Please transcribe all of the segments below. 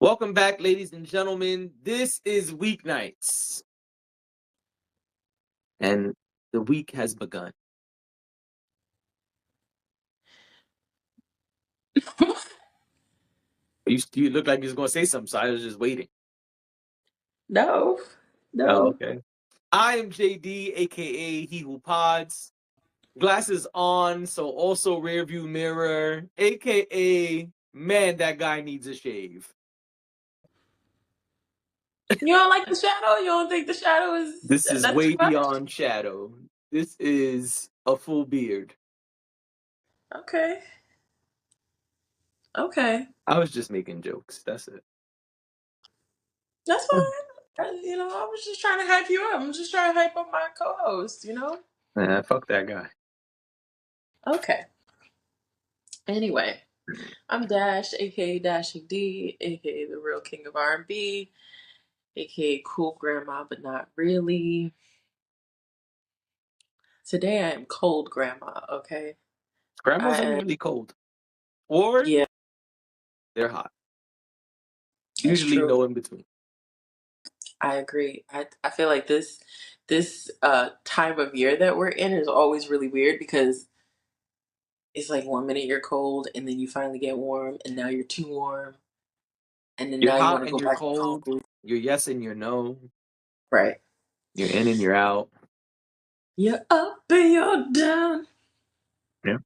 Welcome back, ladies and gentlemen. This is Weeknights, and the week has begun. You look like you was going to say something, so I was just waiting. No. Oh, okay. I am JD, aka He Who Pods. Glasses on, so also rear view mirror, aka man, that guy needs a shave. You don't like the shadow? You don't think the shadow is This is that's too way much? beyond shadow. This is a full beard. Okay. Okay. I was just making jokes. That's it. That's fine. I was just trying to hype you up. I'm just trying to hype up my co-host. Fuck that guy. Okay. Anyway, I'm Dash, aka Dash and J.D, aka the real king of R&B, aka cool grandma, but not really. Today I am cold grandma, okay? Grandmas I are am, usually cold, or yeah, they're hot. that's Usually true. no in between. I agree. I feel like this time of year that we're in is always really weird because it's like 1 minute you're cold and then you finally get warm and now you're too warm and then You're now you want hot to and go you're back to cold. cold. You're yes and you're no. Right. You're in and you're out. You're up and you're down. Yeah.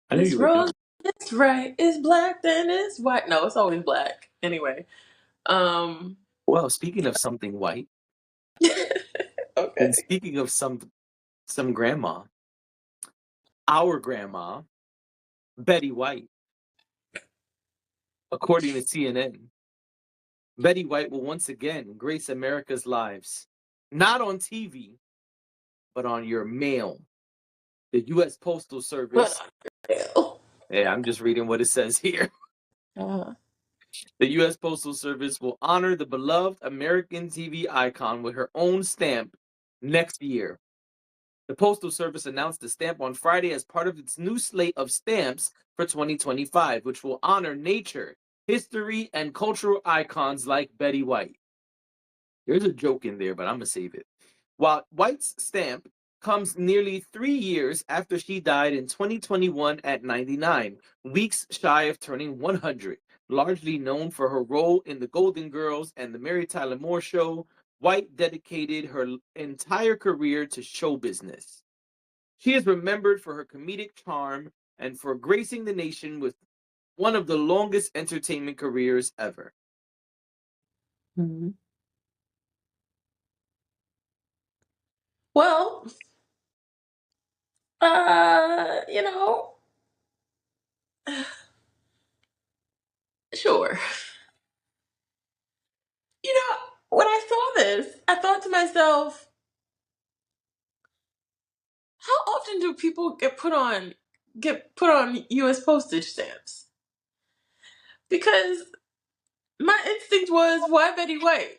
I knew It's you were rose, doing. it's right, it's black, then it's white. No, it's always black. Anyway. Um Well, speaking of something white, and okay. speaking of some grandma, our grandma, Betty White, according to CNN, Betty White will once again grace America's lives, not on TV, but on your mail. The U.S. Postal Service. But Yeah, I'm just reading what it says here. uh, The U.S. Postal Service will honor the beloved American TV icon with her own stamp next year. The Postal Service announced the stamp on Friday as part of its new slate of stamps for 2025, which will honor nature, history, and cultural icons like Betty White. There's a joke in there, but I'm going to save it. While White's stamp comes nearly 3 years after she died in 2021 at 99, weeks shy of turning 100. Largely known for her role in The Golden Girls and The Mary Tyler Moore Show, White dedicated her entire career to show business. She is remembered for her comedic charm and for gracing the nation with one of the longest entertainment careers ever. mhm. Well, uh, you know, sure. When I saw this, I thought to myself, how often do people get put on US postage stamps? Because my instinct was, why Betty White?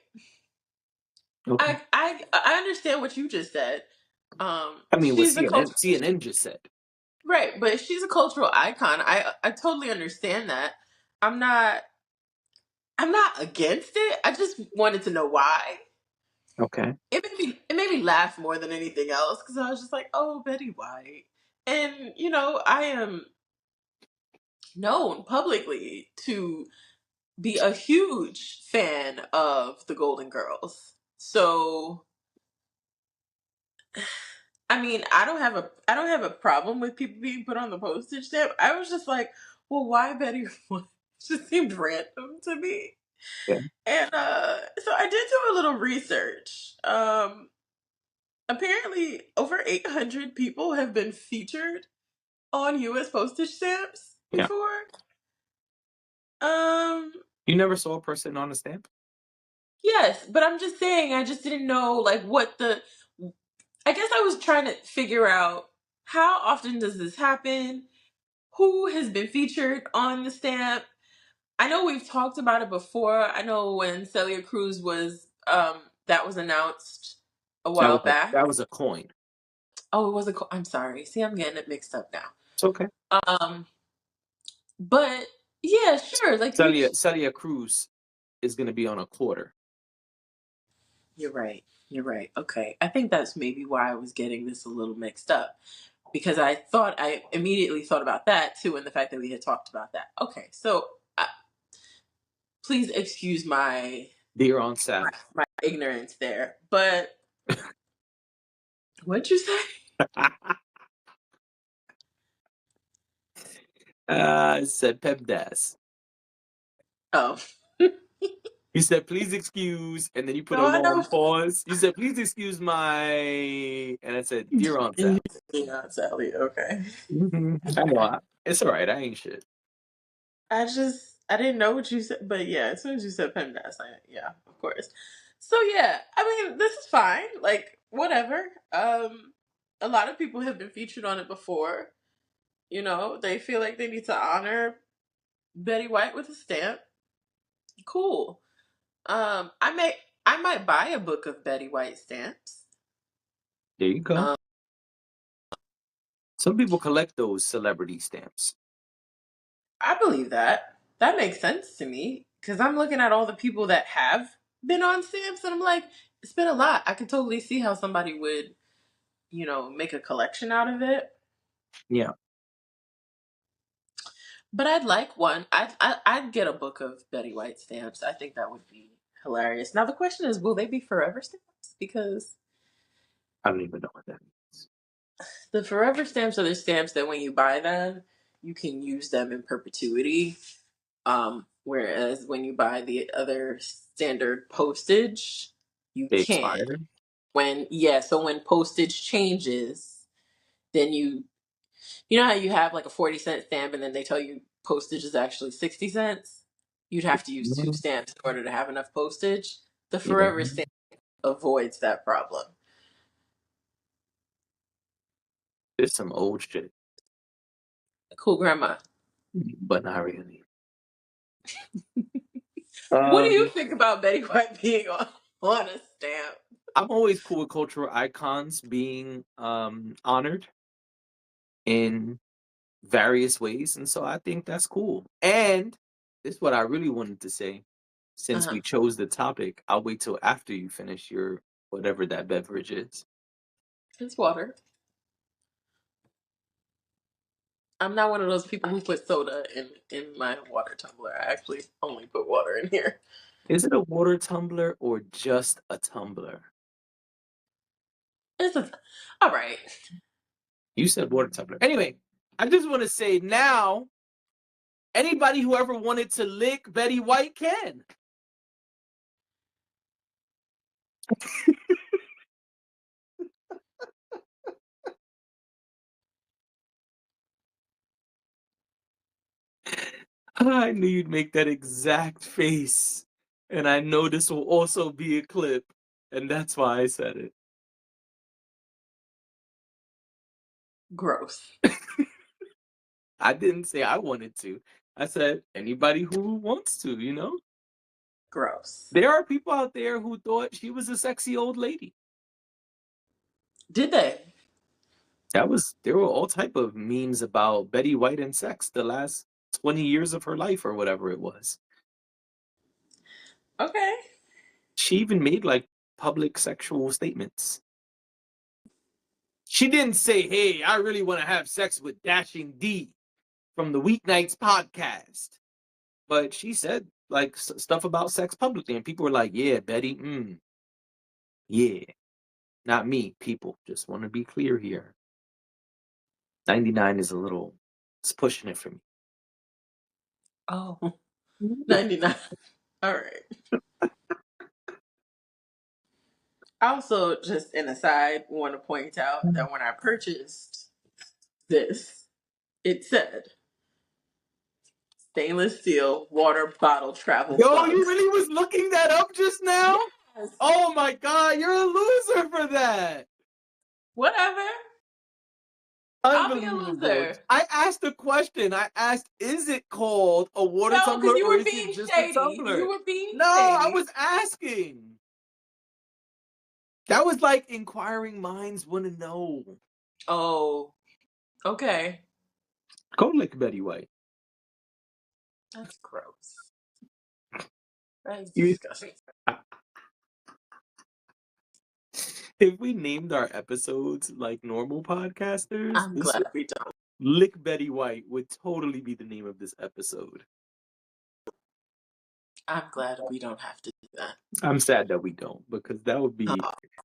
Okay. I understand what you just said. I mean, what She's a CNN, cultural CNN just said. right, but she's a cultural icon. I totally understand that. I'm not I'm not against it. I just wanted to know why. Okay. It made me laugh more than anything else because I was just like, oh, Betty White. And I am known publicly to be a huge fan of the Golden Girls. So, I mean, I don't have a problem with people being put on the postage stamp. I was just like, well, why Betty White? Just seemed random to me. Yeah. And so I did do a little research. Apparently over 800 people have been featured on US postage stamps Yeah. before. Um You never saw a person on a stamp? yes, but I'm just saying I just didn't know like what the I guess I was trying to figure out how often does this happen? Who has been featured on the stamp? I know we've talked about it before. I know when Celia Cruz was that was announced a while back. That was a coin. Oh, it was I'm sorry. See, I'm getting it mixed up now. It's okay. Um but yeah, sure. Like Celia Cruz. is going to be on a quarter. You're right. You're right. Okay. I think that's maybe why I was getting this a little mixed up because I immediately thought about that too, and the fact that we had talked about that. Okay. So please excuse Deer on Sap. my ignorance there. But what'd you say? I said PEMDAS. Oh. You said, please excuse, and then you put No, a I know. long pause. You said, please excuse my, and I said, deer on Sap. Yeah, Sally. Okay. I know. It's all right. I ain't shit. I didn't know what you said, but yeah, as soon as you said PEMDAS, yeah, of course. So yeah, I mean, this is fine. Like, whatever. A lot of people have been featured on it before. You know, they feel like they need to honor Betty White with a stamp. Cool. I might buy a book of Betty White stamps. There you go. Um, Some people collect those celebrity stamps. I believe that. That makes sense to me because I'm looking at all the people that have been on stamps, and I'm like, it's been a lot. I could totally see how somebody would, make a collection out of it. Yeah. But I'd like one. I'd get a book of Betty White stamps. I think that would be hilarious. Now the question is, will they be forever stamps? Because I don't even know what that means. the forever stamps are the stamps that when you buy them, you can use them in perpetuity. Whereas when you buy the other standard postage, you They can't. expire. So when postage changes, then you know how you have like a 40-cent stamp and then they tell you postage is actually 60 cents? You'd have to use two Mhm. stamps in order to have enough postage. The Yeah. forever stamp avoids that problem. It's some old shit, Cool grandma. but not really. What do you Um, think about Betty White being on a stamp? I'm always cool with cultural icons being honored in various ways, and so I think that's cool. And this is what I really wanted to say. Since Uh-huh. we chose the topic, I'll wait till after you finish your whatever that beverage is. It's water. I'm not one of those people who put soda in my water tumbler. I actually only put water in here. Is it a water tumbler or just a tumbler? All right. You said water tumbler. Anyway, I just want to say now, anybody who ever wanted to lick Betty White can. I knew you'd make that exact face. And I know this will also be a clip. And that's why I said it. Gross. I didn't say I wanted to. I said anybody who wants to, Gross. There are people out there who thought she was a sexy old lady. Did they? There were all type of memes about Betty White and sex the last 20 years of her life or whatever it was. Okay. She even made like public sexual statements. She didn't say, "Hey, I really want to have sex with Dash and J.D from the Weeknights podcast." But she said like stuff about sex publicly, and people were like, "Yeah, Betty, yeah, not me." People just want to be clear here. 99 is it's pushing it for me. Oh, 99. All right. I also, just an aside, want to point out that when I purchased this, it said stainless steel water bottle travel Yo, you plugs. really was looking that up just now? Yes. Oh my god, you're a loser for that. Whatever. I'll be a Unbelievable. loser. I asked a question. I asked, is it called a water No, tumbler because you or were is it being just a shady. You tumbler? were being No, I shady. was asking. That was like inquiring minds want to know. Oh, okay. Go lick Betty White. That's gross. That's You- disgusting. if we named our episodes like normal podcasters, I'm this glad we don't. Lick Betty White would totally be the name of this episode. I'm glad we don't have to do that. I'm sad that we don't, because that would be.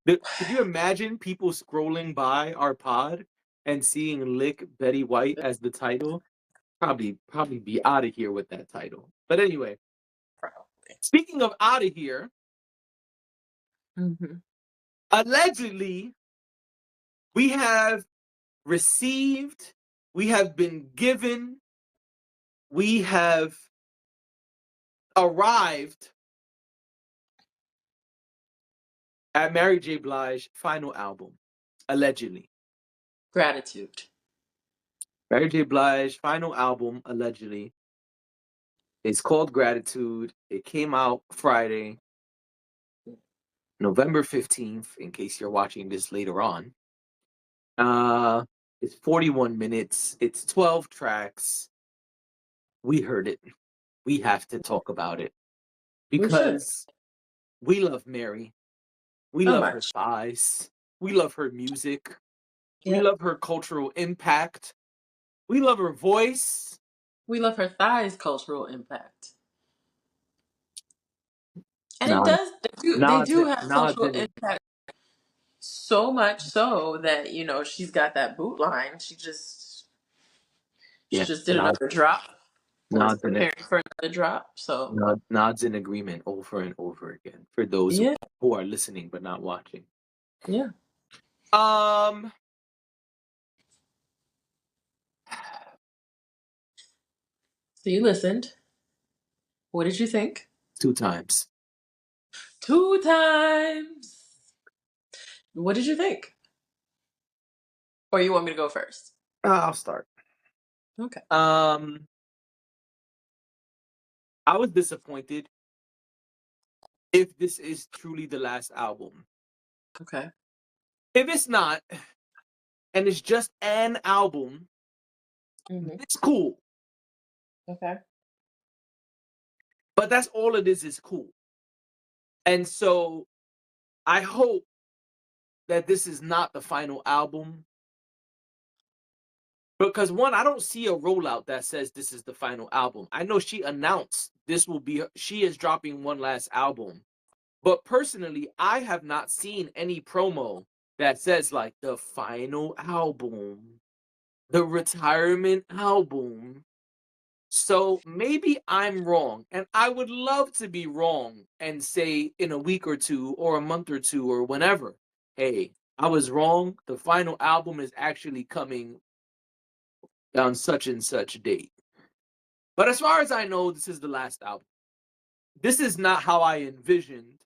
Could you imagine people scrolling by our pod and seeing Lick Betty White as the title? Probably be out of here with that title. But anyway, Probably. speaking of out of here, Mm-hmm. allegedly, we have received, we have been given, we have arrived at Mary J. Blige's final album, allegedly. Gratitude. Mary J. Blige's final album, allegedly, is called Gratitude. It came out Friday, November 15th, in case you're watching this later on. It's 41 minutes. It's 12 tracks. We heard it. We have to talk about it We should. because we love Mary. We So love her much. thighs. We love her music. We Yeah. love her cultural impact. We love her voice. We love her thighs' cultural impact. And it Nah, does, they do have nods cultural in it. impact so much so that, she's got that boot line. She Yeah, just did another drop or is nods in it. preparing for another drop. So, Nods in agreement over and over again for those yeah, who are listening but not watching. yeah. Um, So you listened. What did you think? 2 times. 2 times. What did you think? Or you want me to go first? I'll start. Okay. I was disappointed if this is truly the last album. Okay. If it's not, and it's just an album, Mm-hmm. it's cool. Okay. But that's all it is cool. And so I hope that this is not the final album. Because one, I don't see a rollout that says this is the final album. I know she announced she is dropping one last album. But personally, I have not seen any promo that says like the final album, the retirement album. So maybe I'm wrong, and I would love to be wrong and say in a week or two or a month or two or whenever, hey, I was wrong. The final album is actually coming on such and such date. But as far as I know, this is the last album. This is not how I envisioned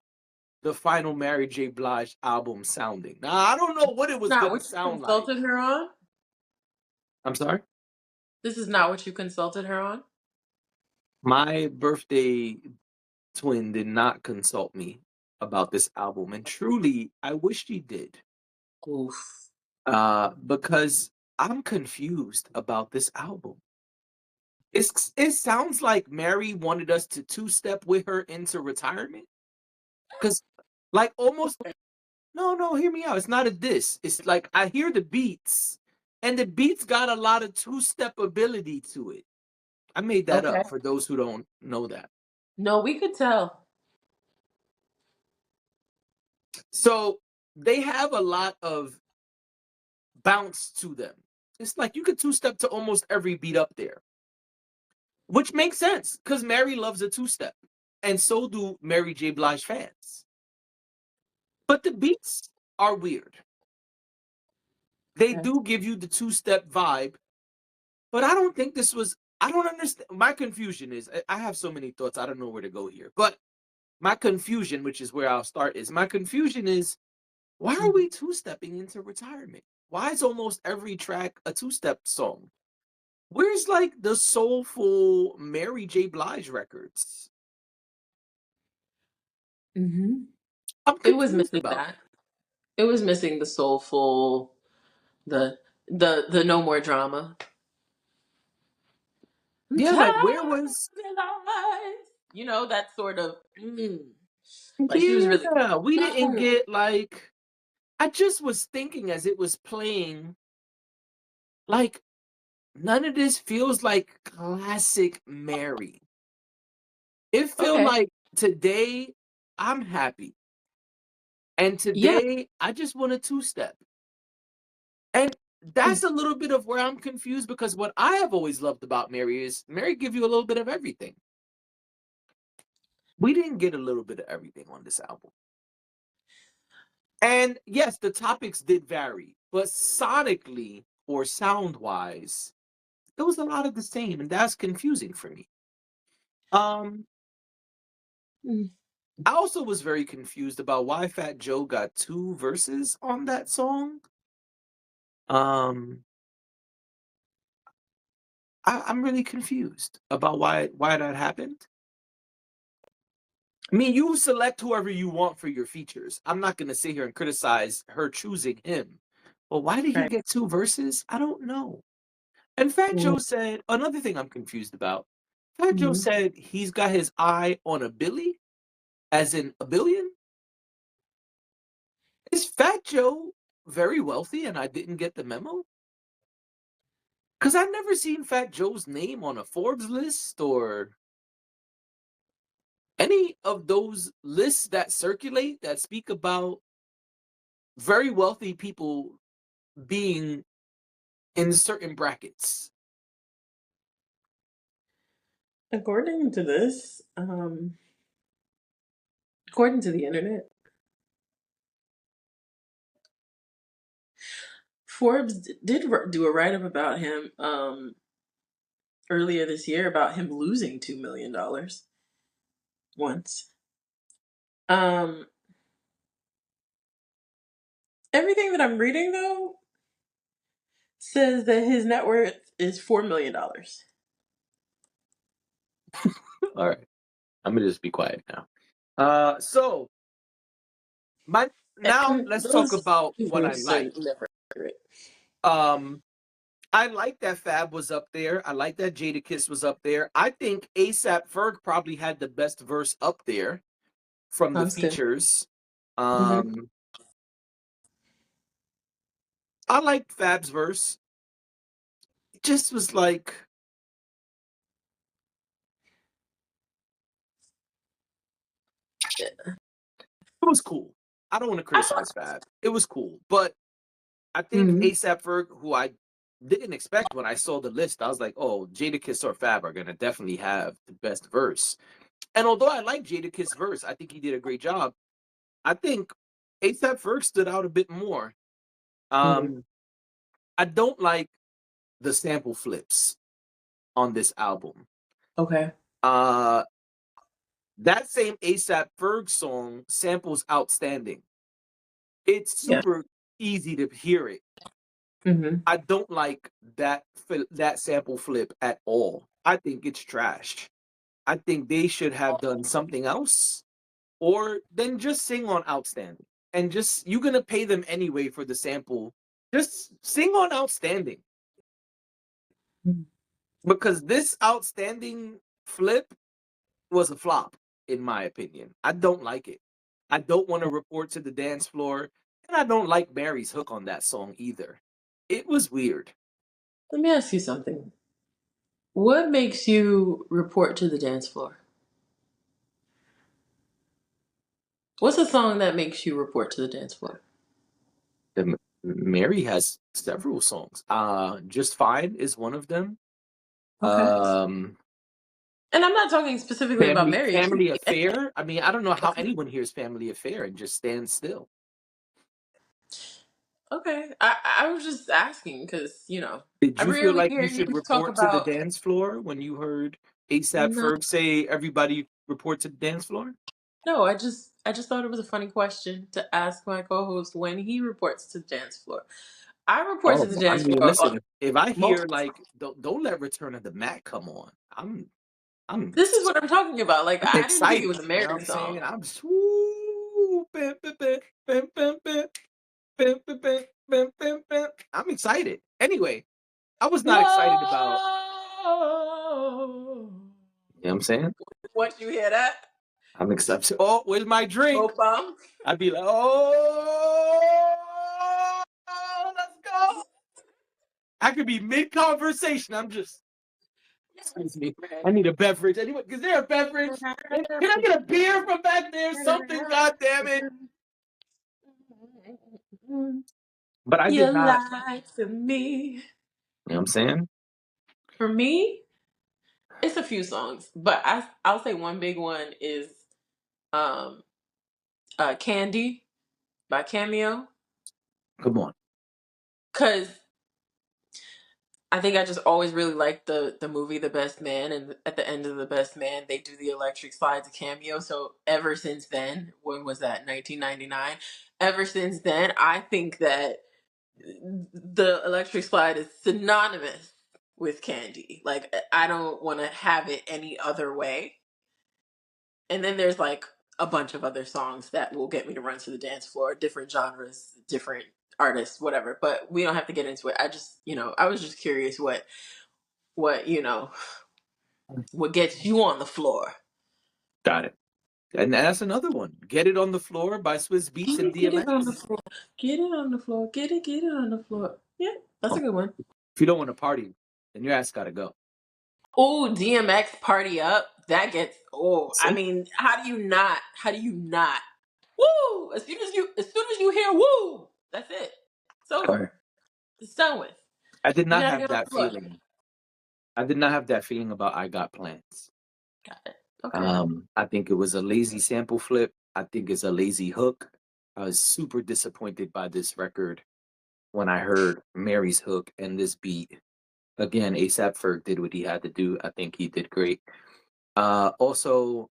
the final Mary J. Blige album sounding. Now, I don't know what it was Not going to what you sound like. consulted her on? I'm sorry? This is not what you consulted her on? My birthday twin did not consult me about this album. And truly, I wish she did. Oof. Because I'm confused about this album. It sounds like Mary wanted us to two-step with her into retirement. Because, like, almost no, hear me out. It's not a diss. It's like I hear the beats, and the beats got a lot of two-step ability to it. I made that Okay. up for those who don't know that. No, we could tell. So they have a lot of bounce to them. It's like you could two-step to almost every beat up there, which makes sense because Mary loves a two-step, and so do Mary J. Blige fans. But the beats are weird. They Okay. do give you the two-step vibe, but I don't think this was. I don't understand. My confusion is I have so many thoughts. I don't know where to go here. But my confusion, which is where I'll start, is my confusion is why are we two-stepping into retirement? Why is almost every track a two-step song? Where's like the soulful Mary J. Blige records? Mm-hmm. I'm It was confused missing about that. It was missing the soulful, the no more drama. I'm yeah, like tired where was of your lies. that sort of like she was really Yeah, we didn't get like. I just was thinking as it was playing, like none of this feels like classic Mary. It feel okay. like today I'm happy, and Yeah. today I just want a two-step. And that's a little bit of where I'm confused because what I have always loved about Mary is Mary give you a little bit of everything. We didn't get a little bit of everything on this album. And yes, the topics did vary, but sonically or sound-wise, it was a lot of the same, and that's confusing for me. Um, Mm. I also was very confused about why Fat Joe got two verses on that song. Um, I'm really confused about why that happened. I mean, you select whoever you want for your features. I'm not gonna sit here and criticize her choosing him. But why did he Right. get two verses? I don't know. And Fat Mm-hmm. Joe said another thing I'm confused about. Fat Joe said he's got his eye on a Billy, as in a billion. Is Fat Joe very wealthy and I didn't get the memo? Because I've never seen Fat Joe's name on a Forbes list or any of those lists that circulate that speak about very wealthy people being in certain brackets. According to this, according to the internet, Forbes did do a write up about him earlier this year about him losing $2 million once. Um, Everything that I'm reading though says that his net worth is $4 million. All right, I'm gonna just be quiet now. So my now And let's talk those about what I things are like. never accurate. Um, I like that Fab was up there. I like that Jadakiss was up there. I think ASAP Ferg probably had the best verse up there from the Sounds good. features. Mm-hmm. Um, I liked Fab's verse. It just was like it was cool. I don't want to I thought, criticize Fab. It was cool, but I think mm-hmm. ASAP Ferg, who I didn't expect when I saw the list, I was like, oh, Jadakiss or Fab are gonna definitely have the best verse. And although I like Jadakiss' verse, I think he did a great job. I think ASAP Ferg stood out a bit more. Mm-hmm. Um, I don't like the sample flips on this album. Okay. Uh, that same ASAP Ferg song samples outstanding. It's Yeah. super easy to hear it. Mm-hmm. I don't like that sample flip at all. I think it's trash. I think they should have done something else, or then just sing on Outstanding. And just you're gonna pay them anyway for the sample. Just sing on Outstanding. Because this Outstanding flip was a flop, in my opinion. I don't like it. I don't want to report to the dance floor, and I don't like Mary's hook on that song either. It was weird. Let me ask you something. What makes you report to the dance floor? What's a song that makes you report to the dance floor? Mary has several songs. Just Fine is one of them. Okay. Um, And I'm not talking specifically about Mary. It could Family be any- Affair. I mean, I don't know how Okay. anyone hears Family Affair and just stands still. Okay. I was just asking because, Did I you feel rarely like hear you you should talk report to the about, dance floor when you heard ASAP no, Ferg say everybody report to the dance floor? no, I just thought it was a funny question to ask my co-host when he reports to the dance floor. I report to Oh, the I dance mean, floor on listen, if I hear multiple. like don't let Return of the Mac come on. I'm This is what I'm talking about. Like I'm I didn't think it excited. was a You know what Mary I'm saying? song. I'm swooping. I'm excited. Anyway, I was not excited about, Whoa. you know what I'm saying? Once you hear that, I'm excited. Oh, where's my drink? both bomb. I'd be like, oh, let's go. I could be mid-conversation. I'm just, excuse me. I need a beverage. Anyone, is there a beverage? Can I get a beer from back there? Something, God damn it. But I did You not. lied to me. You know what I'm saying? For me, it's a few songs, but I'll say one big one is um Candy by Cameo. Come on. Cause I think I just always really liked the movie The Best Man, and at the end of The Best Man, they do the electric slide to Cameo. So ever since then, when was that? 1999. Ever since then, I think that the electric slide is synonymous with Candy. Like I don't want to have it any other way. And then there's like a bunch of other songs that will get me to run to the dance floor, different genres, different artists, whatever. But we don't have to get into it. I just, I was just curious what what gets you on the floor. Got it. And that's another one. Get It on the Floor by Swiss Beats and Get it on the DMX. floor. Get it on the floor. Get it on the floor. Yeah, that's a good one. If you don't want to party, then your ass gotta go. Oh, DMX Party Up. That gets I See? mean, how do you not? How do you not? Woo! As soon as you hear woo, that's it. It's over. It's done with. I did You not gotta have get on that the floor. feeling. I did not have that feeling about I Got Plans. Got it. Okay. I think it was a lazy sample flip. I think it's a lazy hook. I was super disappointed by this record when I heard Mary's hook and this beat. Again, ASAP Ferg did what he had to do. I think he did great. Also,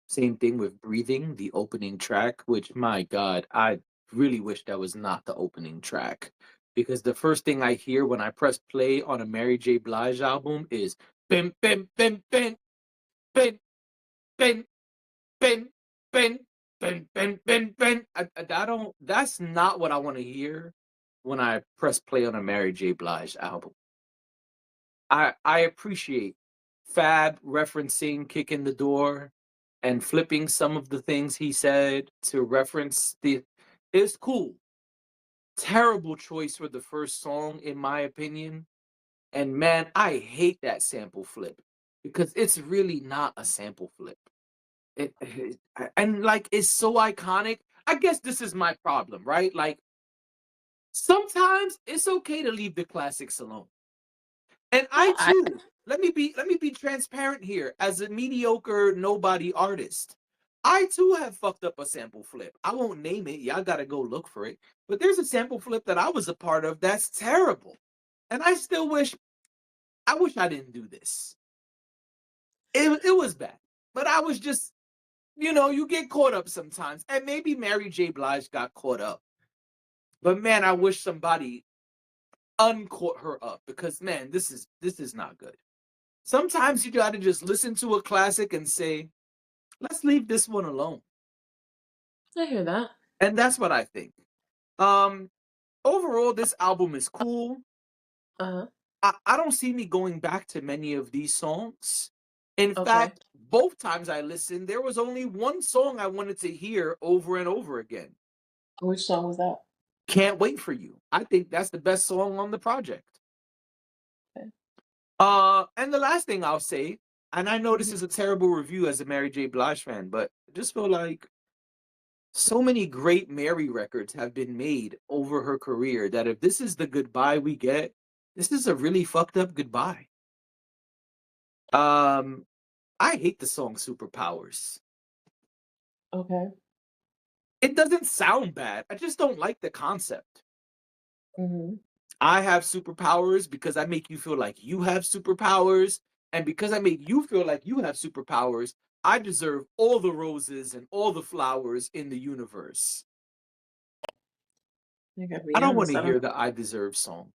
same thing with Breathing, the opening track, which, my God, I really wish that was not the opening track. Because the first thing I hear when I press play on a Mary J. Blige album is bim, bim, bim, bim, bim, bim, bim, bim, bim, bim, bim, bim. I don't, that's not what I want to hear when I press play on a Mary J. Blige album. I appreciate Fab referencing Kicking the Door and flipping some of the things he said to reference the it's cool. Terrible choice for the first song, in my opinion. And man, I hate that sample flip because it's really not a sample flip. And like it's so iconic. I guess this is my problem, right? Like sometimes it's okay to leave the classics alone. And I Well, too, let me be transparent here as a mediocre nobody artist. I too have fucked up a sample flip. I won't name it. Y'all gotta go look for it. But there's a sample flip that I was a part of that's terrible. And I still wish I didn't do this. It was bad. But I was just, you get caught up sometimes. And maybe Mary J. Blige got caught up. But man, I wish somebody uncaught her up because man, this is not good. Sometimes you got to just listen to a classic and say, let's leave this one alone. I hear that. And that's what I think. Um, Overall, this album is cool. Uh-huh. I don't see me going back to many of these songs. In Okay. fact, both times I listened, there was only one song I wanted to hear over and over again. Which song was that? Can't Wait for You. I think that's the best song on the project. Okay. And the last thing I'll say, and I know this Mhm. is a terrible review as a Mary J. Blige fan, but I just feel like so many great Mary records have been made over her career that if this is the goodbye we get, this is a really fucked up goodbye. Um, I hate the song Superpowers. Okay. It doesn't sound bad. I just don't like the concept. Mm-hmm. I have superpowers because I make you feel like you have superpowers. And because I make you feel like you have superpowers, I deserve all the roses and all the flowers in the universe. I gotta I be don't want honest. to I don't. hear the I deserve song.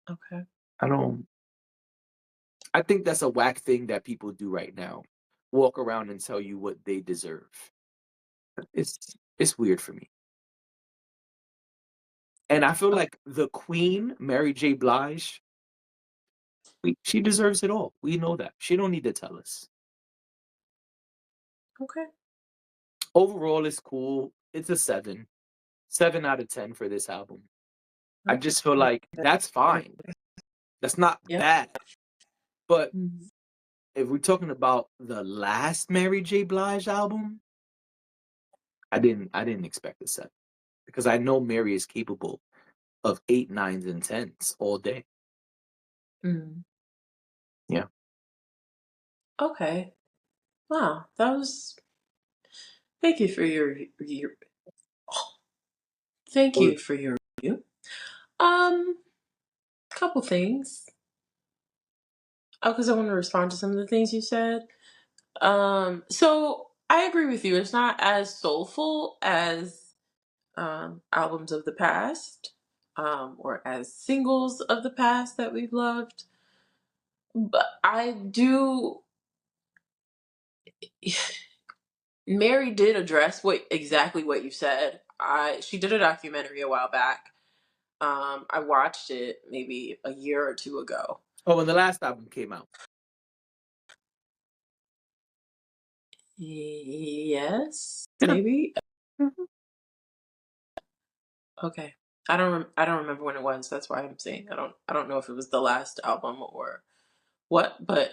Okay. I don't. I think that's a whack thing that people do right now. Walk around and tell you what they deserve. It's it's weird for me. And I feel Oh, like the queen, Mary J. Blige, She deserves it all. We know that. She don't need to tell us. Okay. Overall, it's cool. It's a 7. 7 out of 10 for this album. I Okay. just feel like that's fine. That's not Yep. bad. But Mhm. if we're talking about the last Mary J. Blige album, I didn't expect a 7 because I know Mary is capable of 8, 9s, and 10s all day. Mm. Yeah. Okay. Wow. That was. Thank you for your. Thank Or you for your review. Couple things. Oh, because I want to respond to some of the things you said. So I agree with you. It's not as soulful as albums of the past, or as singles of the past that we've loved. But I do. Mary did address exactly what you said. She did a documentary a while back. I watched it maybe a year or two ago. when the last album came out. Yes, Yeah. maybe. Mhm. Okay. I don't remember when it was. That's why I'm saying I don't know if it was the last album or what, but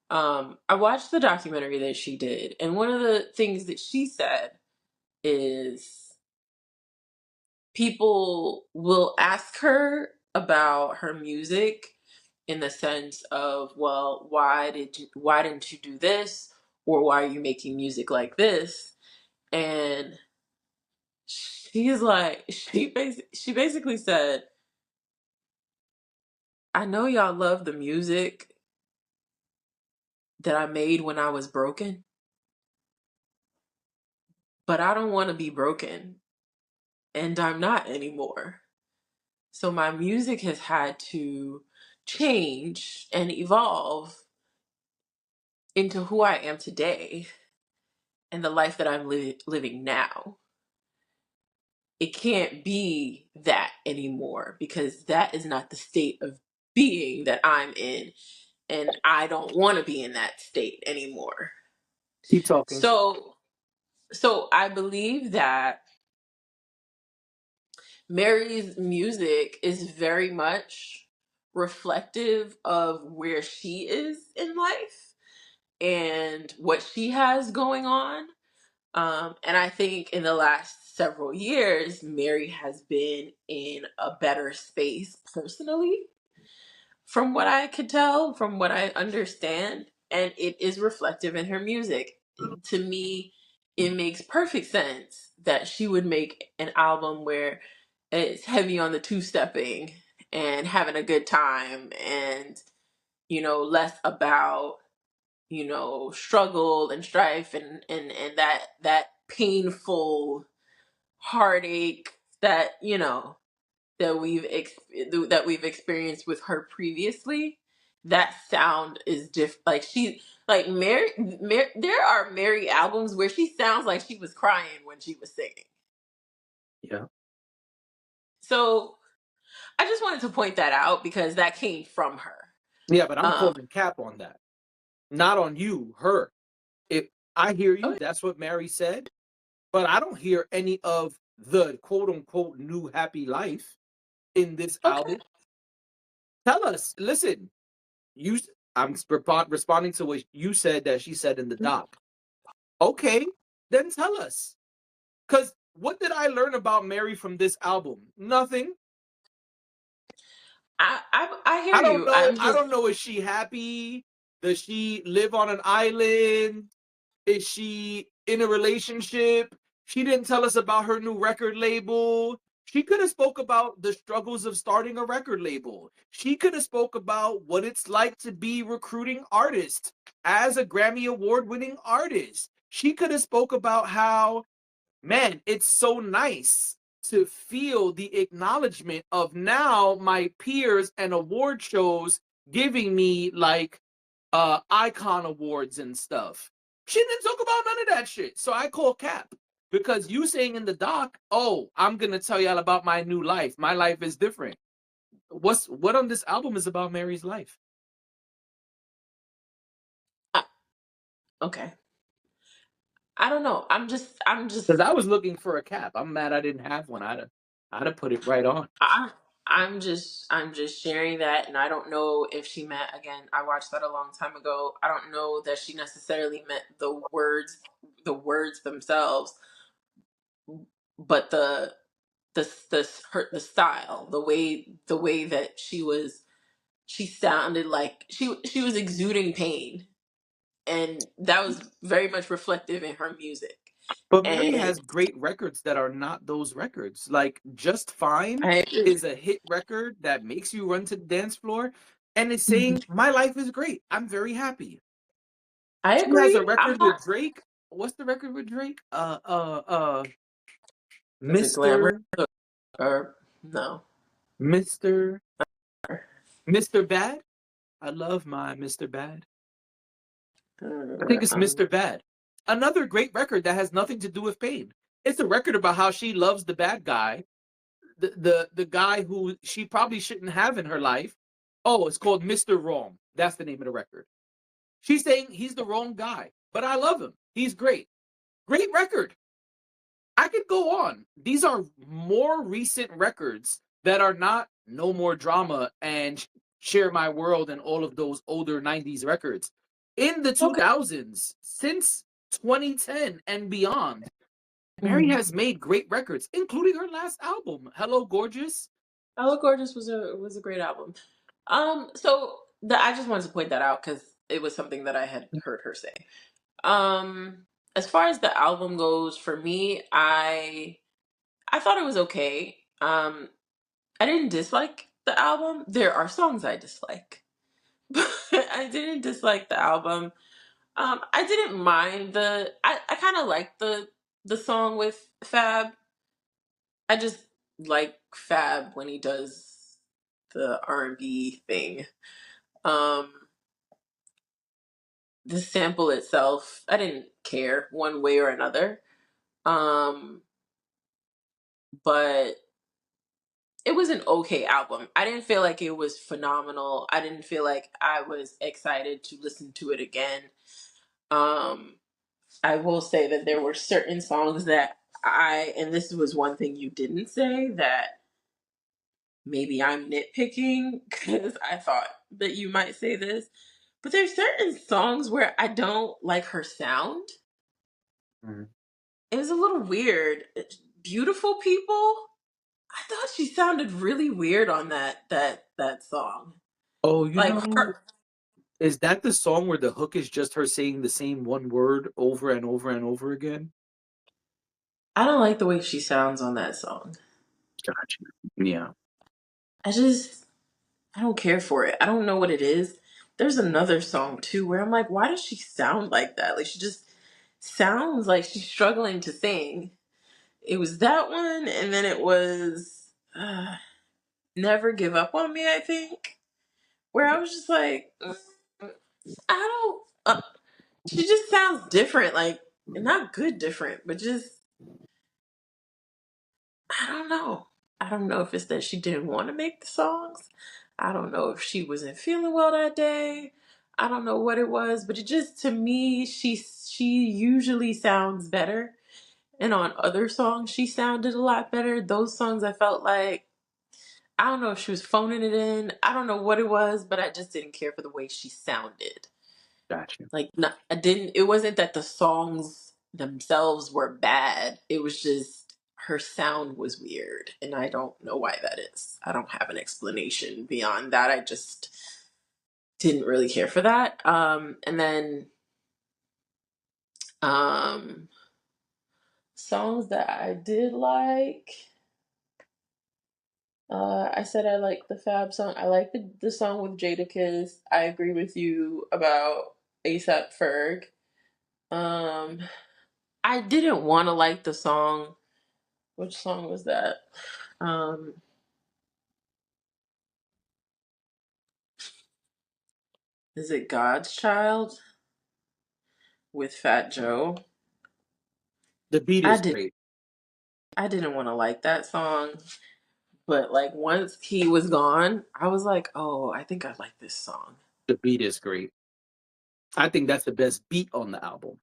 I watched the documentary that she did, and one of the things that she said is people will ask her about her music in the sense of, well, why didn't you do this, or why are you making music like this? And she's like, she basically said, I know y'all love the music that I made when I was broken, but I don't want to be broken, and I'm not anymore. So my music has had to change and evolve into who I am today and the life that I'm living now. It can't be that anymore because that is not the state of being that I'm in, and I don't want to be in that state anymore. Keep talking. So I believe that Mary's music is very much reflective of where she is in life and what she has going on. And I think in the last several years, Mary has been in a better space personally, from what I could tell, from what I understand, and it is reflective in her music. To me, it makes perfect sense that she would make an album where it's heavy on the two-stepping and having a good time, and less about struggle and strife, and that painful heartache that we've experienced with her previously. That sound is different. Like Mary, there are Mary albums where she sounds like she was crying when she was singing. Yeah. So I just wanted to point that out because that came from her. Yeah, but I'm Um, calling cap on that. Not on you, her. If I hear you, okay. that's what Mary said, but I don't hear any of the quote unquote new happy life in this Okay. album. Tell us. Listen, you responding to what you said that she said in the doc. Okay, then tell us. Cuz what did I learn about Mary from this album? Nothing. I hear you. I'm I just don't know. Is she happy? Does she live on an island? Is she in a relationship? She didn't tell us about her new record label. She could have spoke about the struggles of starting a record label. She could have spoke about what it's like to be recruiting artists as a Grammy Award winning artist. She could have spoke about how, man, it's so nice to feel the acknowledgement of now my peers and award shows giving me like icon awards and stuff. She didn't talk about none of that shit. So I call cap because you saying in the doc, oh, I'm gonna tell y'all about my new life. My life is different. What on this album is about Mary's life? Okay. I don't know. Because I was looking for a cap. I'm mad I didn't have one. I'd have put it right on. I, I'm just sharing that, and I don't know if she meant, again, I watched that a long time ago. I don't know that she necessarily meant the words themselves, but the style, the way that she sounded like she was exuding pain, and that was very much reflective in her music. But Mary And has great records that are not those records. Like Just Fine I agree. is a hit record that makes you run to the dance floor and is Mhm. saying, My life is great. I'm very happy. I She has a agree. I'm record not. with Drake. What's the record with Drake? Is it glamour Mr. or no? Mr. Mr. Bad. I love my Mr. Bad. I don't I think it's remember. Mr. Bad. Another great record that has nothing to do with pain. It's a record about how she loves the bad guy, the guy who she probably shouldn't have in her life. Oh, it's called Mr. Wrong. That's the name of the record. She's saying he's the wrong guy, but I love him. He's great. Great record. I could go on. These are more recent records that are not No More Drama and Share My World and all of those older 90s records. In the Okay. 2000s, since 2010 and beyond, Mary Mhm. has made great records, including her last album, Hello Gorgeous. Hello Gorgeous was a great album. So I just wanted to point that out because it was something that I had heard her say. As far as the album goes, for me, I thought it was okay. I didn't dislike the album. There are songs I dislike, but I didn't dislike the album. I didn't mind I kind of liked the song with Fab. I just like Fab when he does the R&B thing. Um, the sample itself, I didn't care one way or another. Um, but it was an okay album. I didn't feel like it was phenomenal. I didn't feel like I was excited to listen to it again. Um, I will say that there were certain songs that and this was one thing you didn't say, that maybe I'm nitpicking because I thought that you might say this, but there's certain songs where I don't like her sound. Mhm. It was a little weird. Beautiful People. I thought she sounded really weird on that song. Oh, Like her, is that the song where the hook is just her saying the same one word over and over and over again? I don't like the way she sounds on that song. Gotcha. Yeah. I just I don't care for it. I don't know what it is. There's another song too where I'm like, why does she sound like that? Like she just sounds like she's struggling to sing. It was that one, and then it was Never Give Up on Me, I think, where I was just like, I don't. She just sounds different, like not good different, but just I don't know. I don't know if it's that she didn't want to make the songs. I don't know if she wasn't feeling well that day. I don't know what it was, but it just to me she usually sounds better. And on other songs she sounded a lot better. Those songs I felt like I don't know if she was phoning it in. I don't know what it was, but I just didn't care for the way she sounded. Gotcha. Like not, I didn't. It wasn't that the songs themselves were bad. It was just her sound was weird, and I don't know why that is. I don't have an explanation beyond that. I just didn't really care for that. And then um, songs that I did like. I said I like the Fab song. I like the song with Jadakiss. I agree with you about ASAP Ferg. Um, I didn't want to like the song. Which song was that? Um, is it God's Child with Fat Joe? The beat I is did. great. I didn't want to like that song, but like once he was gone, I was like, oh, I think I like this song. The beat is great. I think that's the best beat on the album.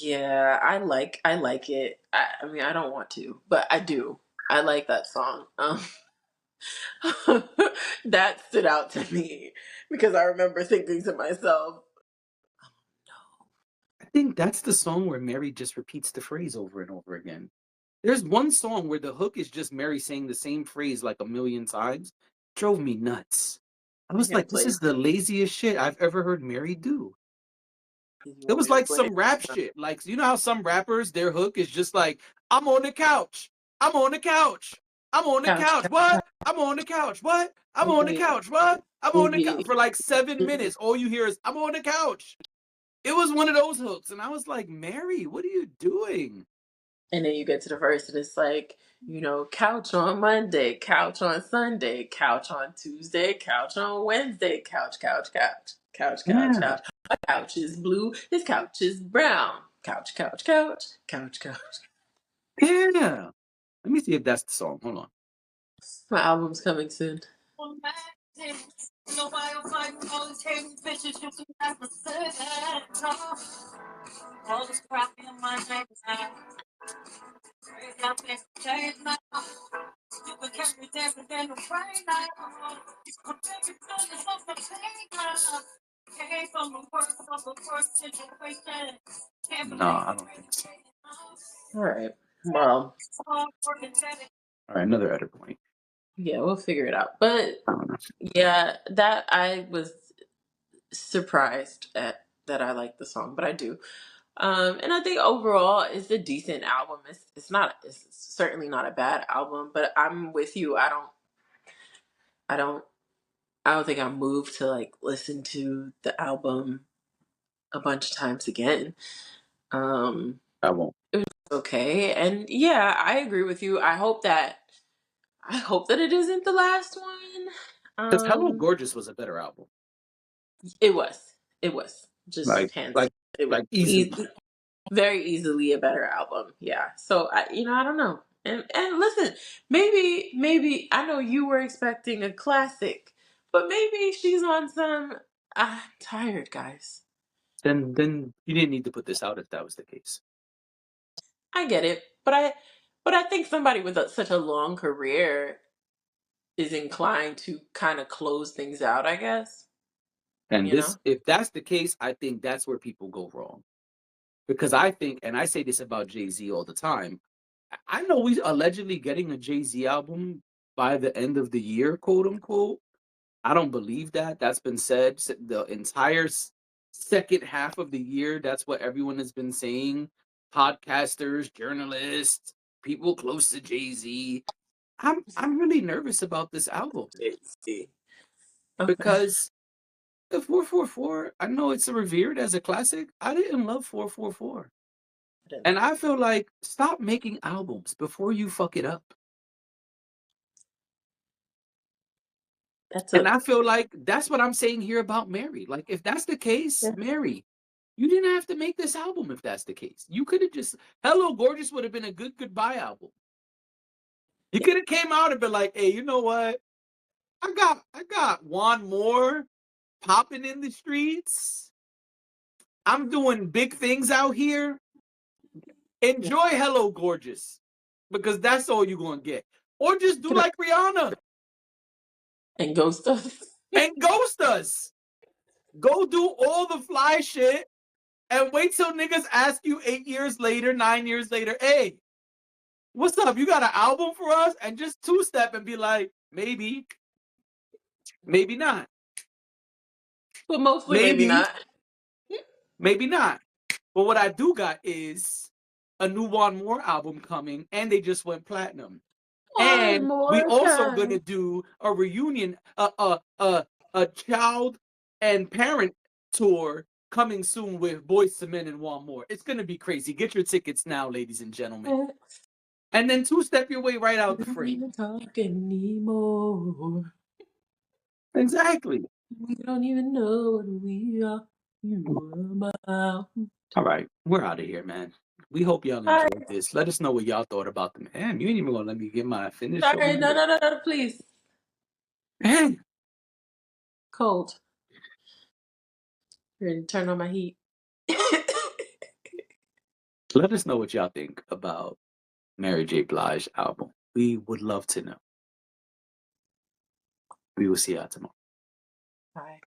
Yeah, I like it. I mean, I don't want to, but I do. I like that song. That stood out to me because I remember thinking to myself, I think that's the song where Mary just repeats the phrase over and over again. There's one song where the hook is just Mary saying the same phrase like a million times. Drove me nuts. I "I was gotta like, this play. is the laziest shit I've ever heard Mary do. You It want was me to like play it? some rap shit. Like, you know how some rappers, their hook is just like, I'm on the couch. I'm on the couch. I'm on the Couch, couch. couch, What? I'm on the couch. What? I'm on the movie, couch. What? I'm on the couch. movie." For like 7 minutes, all you hear is, I'm on the couch. It was one of those hooks. And I was like, Mary, what are you doing? And then you get to the verse and it's like, couch on Monday, couch on Sunday, couch on Tuesday, couch on Wednesday, couch, couch, couch, couch, couch, Yeah. couch. My couch is blue, his couch is brown. Couch, couch, couch, couch, couch. Yeah. Let me see if that's the song. Hold on. My album's coming soon. No, I don't think so. All right. Well, All right, another edit point. yeah, we'll figure it out. But I don't know. yeah, that I was surprised at that I like the song, but I do. And I think overall it's a decent album. It's certainly not a bad album, but I'm with you. I don't I don't think I'm moved to like listen to the album a bunch of times again. Um I won't. okay. And yeah, I agree with you. I hope that it isn't the last one. Because Hello Um Gorgeous was a better album. it was. It was. Like, Just hands. like, It was like easily. very easily a better album. Yeah. So I don't know. And listen, maybe I know you were expecting a classic, but maybe she's on some. I'm tired, guys. Then you didn't need to put this out if that was the case. I get it, but I think somebody with such a long career is inclined to kind of close things out. I guess And you know. this, if that's the case, I think that's where people go wrong. Because I think, and I say this about Jay-Z all the time, I know we allegedly getting a Jay-Z album by the end of the year, quote unquote. I don't believe that. That's been said the entire second half of the year. That's what everyone has been saying. Podcasters, journalists, people close to Jay-Z. I'm really nervous about this album See. Okay. because the 444, I know it's revered as a classic. I didn't love 444. I didn't And love I it. feel like stop making albums before you fuck it up. That's And a I feel like that's what I'm saying here about Mary. Like, if that's the case, yeah. Mary, you didn't have to make this album if that's the case. You could have just Hello Gorgeous would have been a good goodbye album. You Yeah. could have came out and been like, hey, you know what? I got one more popping in the streets. I'm doing big things out here. Yeah. Enjoy Hello Gorgeous. Because that's all you're gonna get. Or just do Could have like Rihanna and ghost us. and ghost us. Go do all the fly shit and wait till niggas ask you 8 years later, 9 years later, hey, what's up? You got an album for us? And just two-step and be like, maybe, maybe not. But mostly maybe Maybe, not. maybe not. But what I do got is a new One More album coming, and they just went platinum. One And we more also gonna time. do a reunion, a child and parent tour coming soon with Boys to Men and One More. It's gonna be crazy. Get your tickets now, ladies and gentlemen. And then two-step your way right out We the don't frame. even talk anymore. Exactly. We don't even know what we are. You about. All right, we're out of here, man. We hope y'all All enjoyed right. this. Let us know what y'all thought about them. Damn, you ain't even gonna let me get my finish Sorry. on No, it. no, no, no, please. Man, Cold. Ready to turn on my heat. Let us know what y'all think about Mary J. Blige album. We would love to know. We will see y'all tomorrow. Bye.